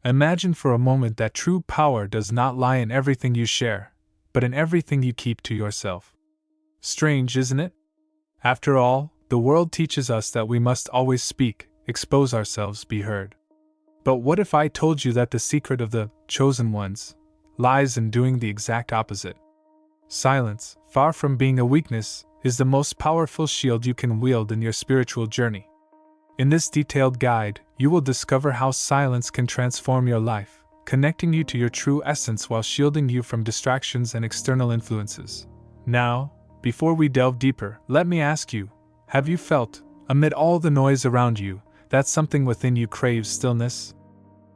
Imagine for a moment that true power does not lie in everything you share, but in everything you keep to yourself. Strange, isn't it? After all, the world teaches us that we must always speak, expose ourselves, be heard. But what if I told you that the secret of the chosen ones lies in doing the exact opposite? Silence, far from being a weakness, is the most powerful shield you can wield in your spiritual journey. In this detailed guide, you will discover how silence can transform your life, connecting you to your true essence while shielding you from distractions and external influences. Now, before we delve deeper, let me ask you, have you felt, amid all the noise around you, that something within you craves stillness?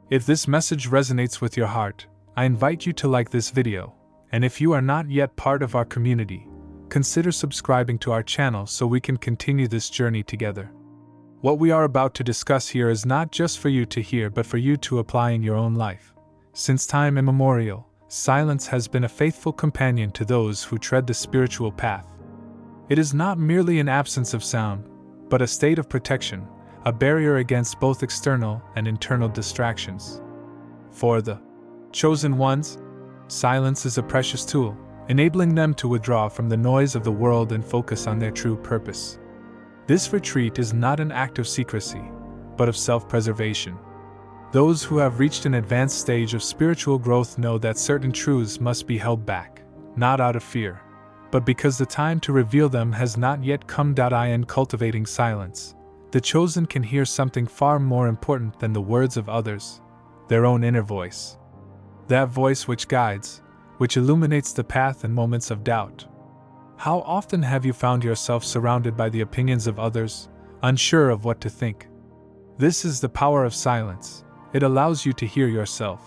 If this message resonates with your heart, I invite you to like this video, and if you are not yet part of our community, consider subscribing to our channel so we can continue this journey together. What we are about to discuss here is not just for you to hear but for you to apply in your own life. Since time immemorial, silence has been a faithful companion to those who tread the spiritual path. It is not merely an absence of sound, but a state of protection, a barrier against both external and internal distractions. For the chosen ones, silence is a precious tool, enabling them to withdraw from the noise of the world and focus on their true purpose. This retreat is not an act of secrecy, but of self-preservation. Those who have reached an advanced stage of spiritual growth know that certain truths must be held back, not out of fear, but because the time to reveal them has not yet come. In cultivating silence, the chosen can hear something far more important than the words of others, their own inner voice. That voice which guides, which illuminates the path in moments of doubt. How often have you found yourself surrounded by the opinions of others, unsure of what to think? This is the power of silence. It allows you to hear yourself.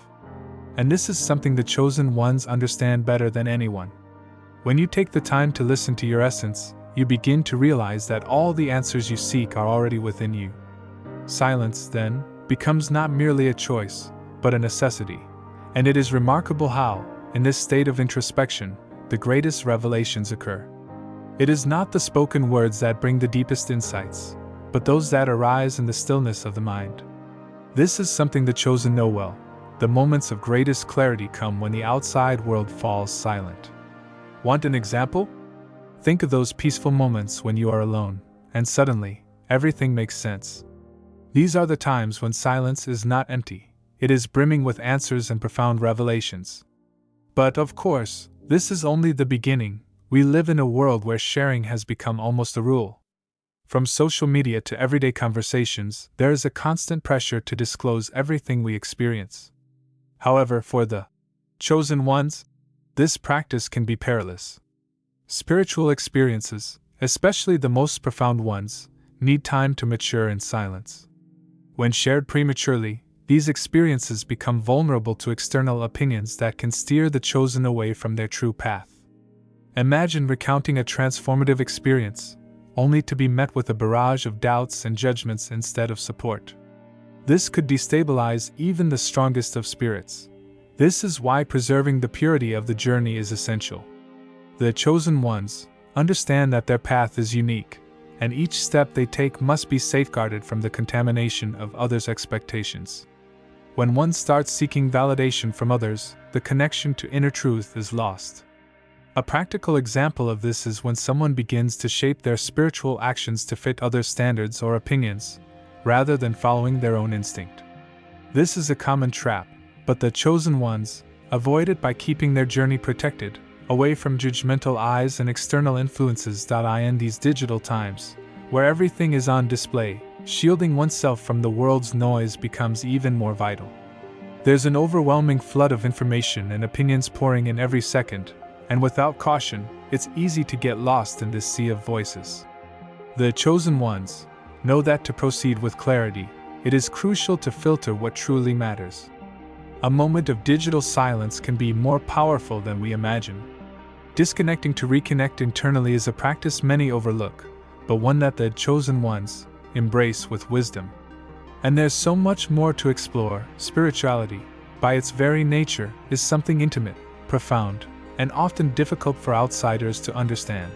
And this is something the chosen ones understand better than anyone. When you take the time to listen to your essence, you begin to realize that all the answers you seek are already within you. Silence, then, becomes not merely a choice, but a necessity. And it is remarkable how, in this state of introspection, the greatest revelations occur. It is not the spoken words that bring the deepest insights, but those that arise in the stillness of the mind. This is something the chosen know well. The moments of greatest clarity come when the outside world falls silent. Want an example? Think of those peaceful moments when you are alone, and suddenly, everything makes sense. These are the times when silence is not empty, it is brimming with answers and profound revelations. But of course, this is only the beginning. We live in a world where sharing has become almost a rule. From social media to everyday conversations, there is a constant pressure to disclose everything we experience. However, for the chosen ones, this practice can be perilous. Spiritual experiences, especially the most profound ones, need time to mature in silence. When shared prematurely, these experiences become vulnerable to external opinions that can steer the chosen away from their true path. Imagine recounting a transformative experience, only to be met with a barrage of doubts and judgments instead of support. This could destabilize even the strongest of spirits. This is why preserving the purity of the journey is essential. The chosen ones understand that their path is unique, and each step they take must be safeguarded from the contamination of others' expectations. When one starts seeking validation from others, the connection to inner truth is lost. A practical example of this is when someone begins to shape their spiritual actions to fit others' standards or opinions, rather than following their own instinct. This is a common trap, but the chosen ones avoid it by keeping their journey protected, away from judgmental eyes and external influences. In these digital times, where everything is on display, shielding oneself from the world's noise becomes even more vital. There's an overwhelming flood of information and opinions pouring in every second, and without caution, it's easy to get lost in this sea of voices. The chosen ones know that to proceed with clarity, it is crucial to filter what truly matters. A moment of digital silence can be more powerful than we imagine. Disconnecting to reconnect internally is a practice many overlook, but one that the chosen ones embrace with wisdom. And there's so much more to explore. Spirituality, by its very nature, is something intimate, profound, and often difficult for outsiders to understand.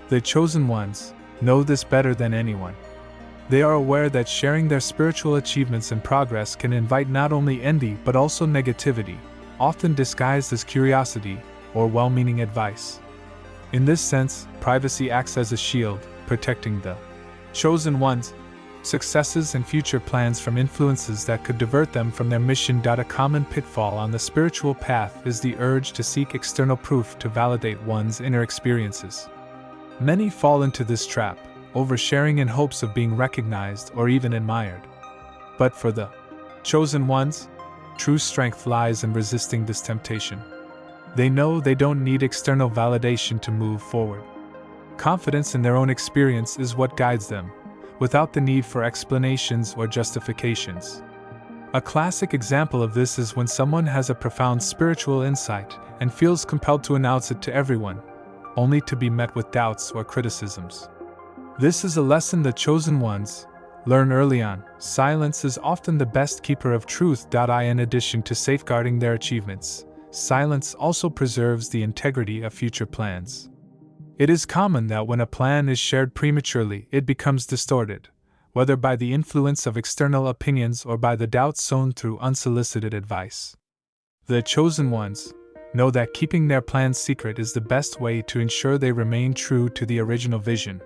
The chosen ones know this better than anyone. They are aware that sharing their spiritual achievements and progress can invite not only envy but also negativity, often disguised as curiosity or well-meaning advice. In this sense, privacy acts as a shield, protecting the chosen ones' successes and future plans from influences that could divert them from their mission. A common pitfall on the spiritual path is the urge to seek external proof to validate one's inner experiences. Many fall into this trap, oversharing in hopes of being recognized or even admired. But for the chosen ones, true strength lies in resisting this temptation. They know they don't need external validation to move forward. Confidence in their own experience is what guides them, without the need for explanations or justifications. A classic example of this is when someone has a profound spiritual insight and feels compelled to announce it to everyone, only to be met with doubts or criticisms. This is a lesson the chosen ones learn early on. Silence is often the best keeper of truth. In addition to safeguarding their achievements, silence also preserves the integrity of future plans. It is common that when a plan is shared prematurely, it becomes distorted, whether by the influence of external opinions or by the doubts sown through unsolicited advice. The chosen ones know that keeping their plans secret is the best way to ensure they remain true to the original vision.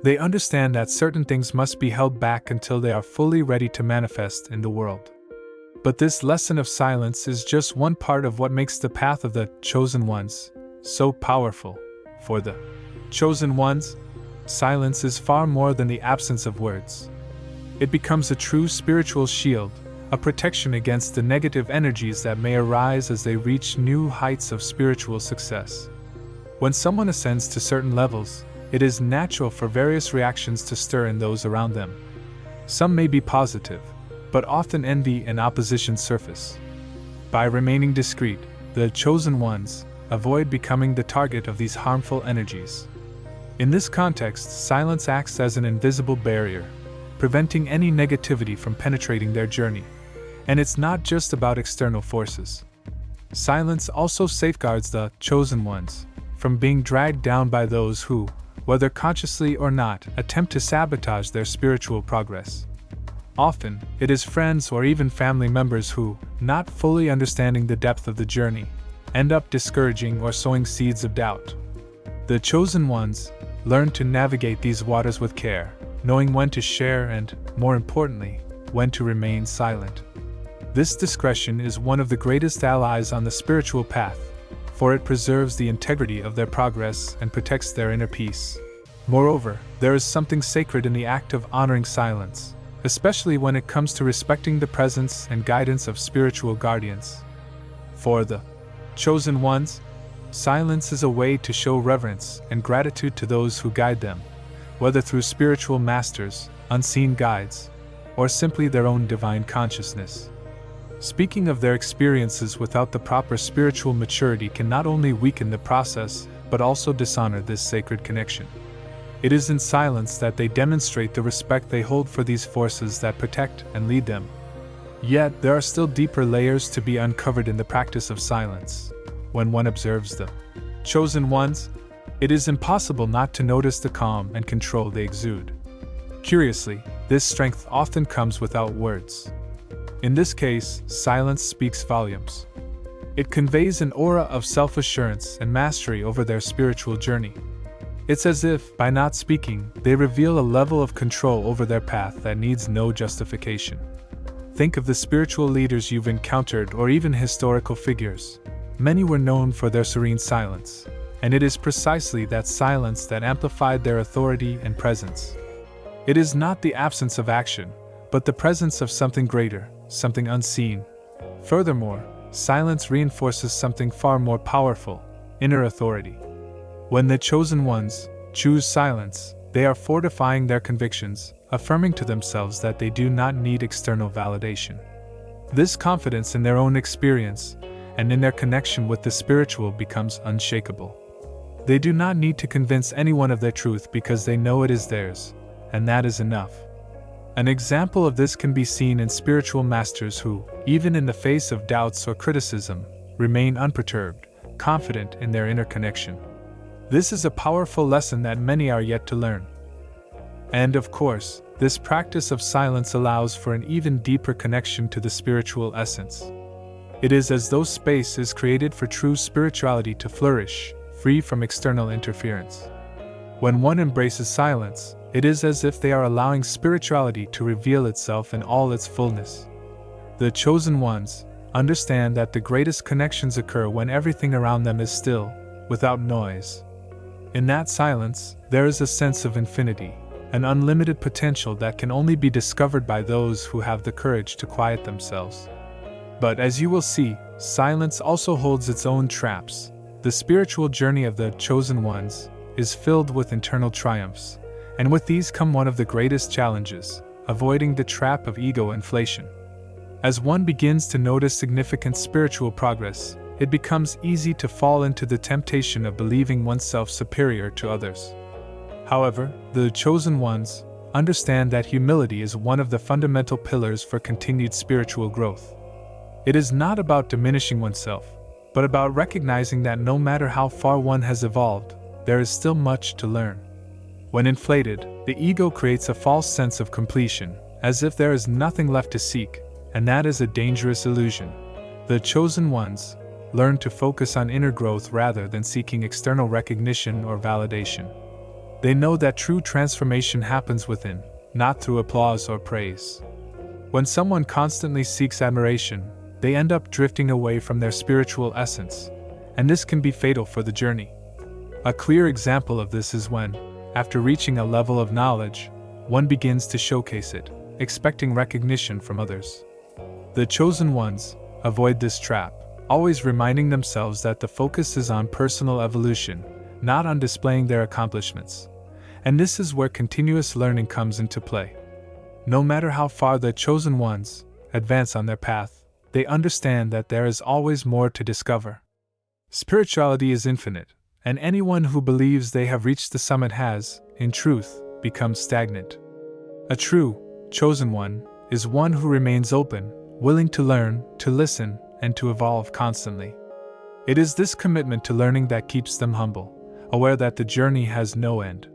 They understand that certain things must be held back until they are fully ready to manifest in the world. But this lesson of silence is just one part of what makes the path of the chosen ones so powerful. For the chosen ones, silence is far more than the absence of words. It becomes a true spiritual shield, a protection against the negative energies that may arise as they reach new heights of spiritual success. When someone ascends to certain levels, it is natural for various reactions to stir in those around them. Some may be positive, but often envy and opposition surface. By remaining discreet, the chosen ones avoid becoming the target of these harmful energies. In this context, silence acts as an invisible barrier, preventing any negativity from penetrating their journey. And it's not just about external forces. Silence also safeguards the chosen ones from being dragged down by those who, whether consciously or not, attempt to sabotage their spiritual progress. Often, it is friends or even family members who, not fully understanding the depth of the journey, end up discouraging or sowing seeds of doubt. The chosen ones learn to navigate these waters with care, knowing when to share and, more importantly, when to remain silent. This discretion is one of the greatest allies on the spiritual path, for it preserves the integrity of their progress and protects their inner peace. Moreover, there is something sacred in the act of honoring silence, especially when it comes to respecting the presence and guidance of spiritual guardians. For the chosen ones, silence is a way to show reverence and gratitude to those who guide them, whether through spiritual masters, unseen guides, or simply their own divine consciousness. Speaking of their experiences without the proper spiritual maturity can not only weaken the process, but also dishonor this sacred connection. It is in silence that they demonstrate the respect they hold for these forces that protect and lead them. Yet, there are still deeper layers to be uncovered in the practice of silence. When one observes the chosen ones, it is impossible not to notice the calm and control they exude. Curiously, this strength often comes without words. In this case, silence speaks volumes. It conveys an aura of self-assurance and mastery over their spiritual journey. It's as if, by not speaking, they reveal a level of control over their path that needs no justification. Think of the spiritual leaders you've encountered or even historical figures. Many were known for their serene silence, and it is precisely that silence that amplified their authority and presence. It is not the absence of action, but the presence of something greater, something unseen. Furthermore, silence reinforces something far more powerful: inner authority. When the chosen ones choose silence, they are fortifying their convictions, affirming to themselves that they do not need external validation. This confidence in their own experience and in their connection with the spiritual becomes unshakable. They do not need to convince anyone of their truth because they know it is theirs, and that is enough. An example of this can be seen in spiritual masters who, even in the face of doubts or criticism, remain unperturbed, confident in their inner connection. This is a powerful lesson that many are yet to learn. And of course, This practice of silence allows for an even deeper connection to the spiritual essence. It is as though space is created for true spirituality to flourish, free from external interference. When one embraces silence, it is as if they are allowing spirituality to reveal itself in all its fullness. The chosen ones understand that the greatest connections occur when everything around them is still, without noise. In that silence, there is a sense of infinity, an unlimited potential that can only be discovered by those who have the courage to quiet themselves. But as you will see, silence also holds its own traps. The spiritual journey of the chosen ones is filled with internal triumphs, and with these come one of the greatest challenges: avoiding the trap of ego inflation. As one begins to notice significant spiritual progress, it becomes easy to fall into the temptation of believing oneself superior to others. However, the chosen ones understand that humility is one of the fundamental pillars for continued spiritual growth. It is not about diminishing oneself, but about recognizing that no matter how far one has evolved, there is still much to learn. When inflated, the ego creates a false sense of completion, as if there is nothing left to seek, and that is a dangerous illusion. The chosen ones learn to focus on inner growth rather than seeking external recognition or validation. They know that true transformation happens within, not through applause or praise. When someone constantly seeks admiration, they end up drifting away from their spiritual essence, and this can be fatal for the journey. A clear example of this is when, after reaching a level of knowledge, one begins to showcase it, expecting recognition from others. The chosen ones avoid this trap, always reminding themselves that the focus is on personal evolution, not on displaying their accomplishments. And this is where continuous learning comes into play. No matter how far the chosen ones advance on their path, they understand that there is always more to discover. Spirituality is infinite, and anyone who believes they have reached the summit has, in truth, become stagnant. A true, chosen one is one who remains open, willing to learn, to listen, and to evolve constantly. It is this commitment to learning that keeps them humble, aware that the journey has no end.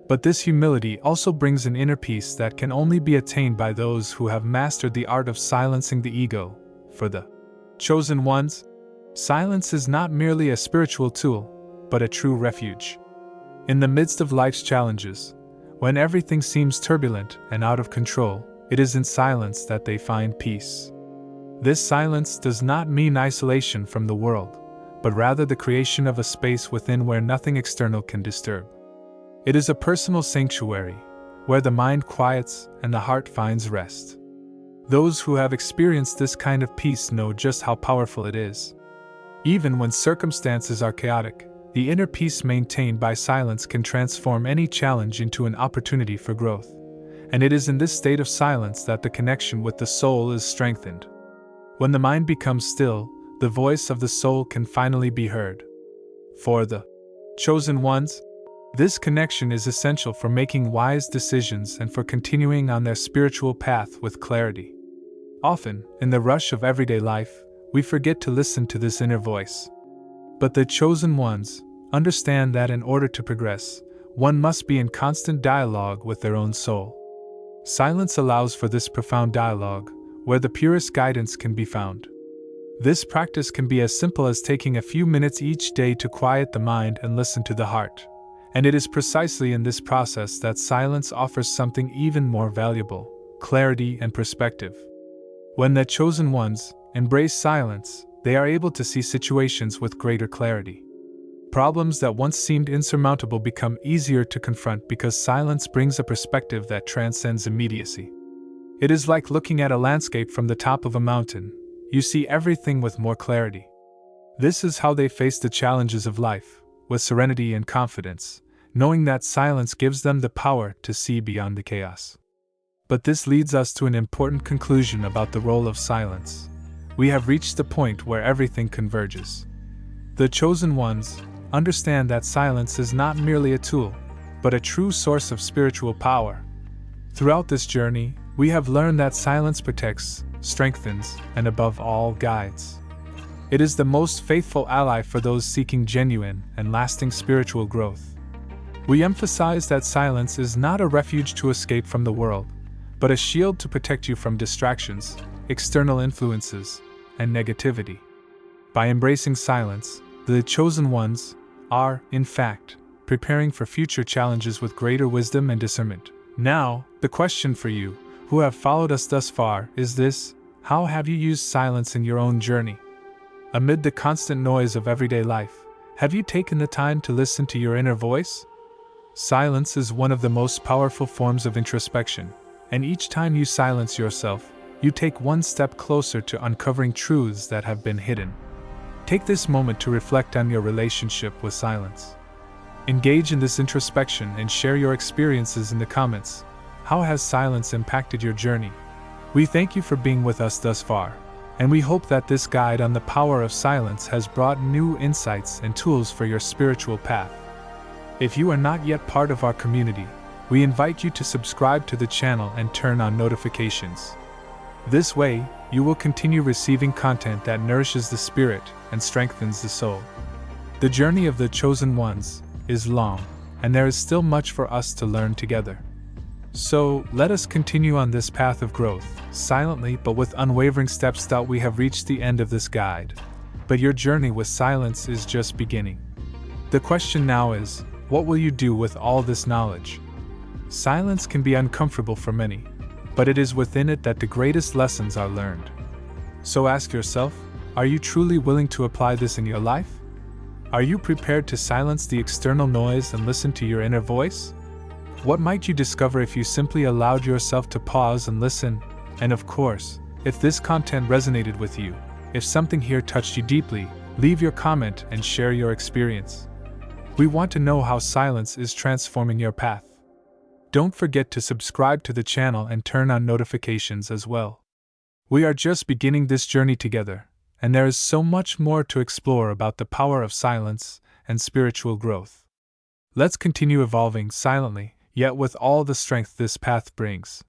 But this humility also brings an inner peace that can only be attained by those who have mastered the art of silencing the ego. For the chosen ones, silence is not merely a spiritual tool, but a true refuge. In the midst of life's challenges, when everything seems turbulent and out of control, it is in silence that they find peace. This silence does not mean isolation from the world, but rather the creation of a space within where nothing external can disturb. It is a personal sanctuary, where the mind quiets and the heart finds rest. Those who have experienced this kind of peace know just how powerful it is. Even when circumstances are chaotic, the inner peace maintained by silence can transform any challenge into an opportunity for growth. And it is in this state of silence that the connection with the soul is strengthened. When the mind becomes still, the voice of the soul can finally be heard. For the chosen ones, this connection is essential for making wise decisions and for continuing on their spiritual path with clarity. Often, in the rush of everyday life, we forget to listen to this inner voice. But the chosen ones understand that in order to progress, one must be in constant dialogue with their own soul. Silence allows for this profound dialogue, where the purest guidance can be found. This practice can be as simple as taking a few minutes each day to quiet the mind and listen to the heart. And it is precisely in this process that silence offers something even more valuable: clarity and perspective. When the chosen ones embrace silence, they are able to see situations with greater clarity. Problems that once seemed insurmountable become easier to confront because silence brings a perspective that transcends immediacy. It is like looking at a landscape from the top of a mountain. You see everything with more clarity. This is how they face the challenges of life, with serenity and confidence, knowing that silence gives them the power to see beyond the chaos. But this leads us to an important conclusion about the role of silence. We have reached the point where everything converges. The chosen ones understand that silence is not merely a tool, but a true source of spiritual power. Throughout this journey, we have learned that silence protects, strengthens, and above all, guides. It is the most faithful ally for those seeking genuine and lasting spiritual growth. We emphasize that silence is not a refuge to escape from the world, but a shield to protect you from distractions, external influences, and negativity. By embracing silence, the chosen ones are, in fact, preparing for future challenges with greater wisdom and discernment. Now, the question for you, who have followed us thus far, is this: how have you used silence in your own journey? Amid the constant noise of everyday life, have you taken the time to listen to your inner voice? Silence is one of the most powerful forms of introspection, and each time you silence yourself, you take one step closer to uncovering truths that have been hidden. Take this moment to reflect on your relationship with silence. Engage in this introspection and share your experiences in the comments. How has silence impacted your journey? We thank you for being with us thus far, and we hope that this guide on the power of silence has brought new insights and tools for your spiritual path. If you are not yet part of our community, we invite you to subscribe to the channel and turn on notifications. This way, you will continue receiving content that nourishes the spirit and strengthens the soul. The journey of the chosen ones is long, and there is still much for us to learn together. So, let us continue on this path of growth, silently but with unwavering steps. We have reached the end of this guide, but your journey with silence is just beginning. The question now is, what will you do with all this knowledge? Silence can be uncomfortable for many, but it is within it that the greatest lessons are learned. So ask yourself, are you truly willing to apply this in your life? Are you prepared to silence the external noise and listen to your inner voice? What might you discover if you simply allowed yourself to pause and listen? And of course, if this content resonated with you, if something here touched you deeply, leave your comment and share your experience. We want to know how silence is transforming your path. Don't forget to subscribe to the channel and turn on notifications as well. We are just beginning this journey together, and there is so much more to explore about the power of silence and spiritual growth. Let's continue evolving silently, yet with all the strength this path brings.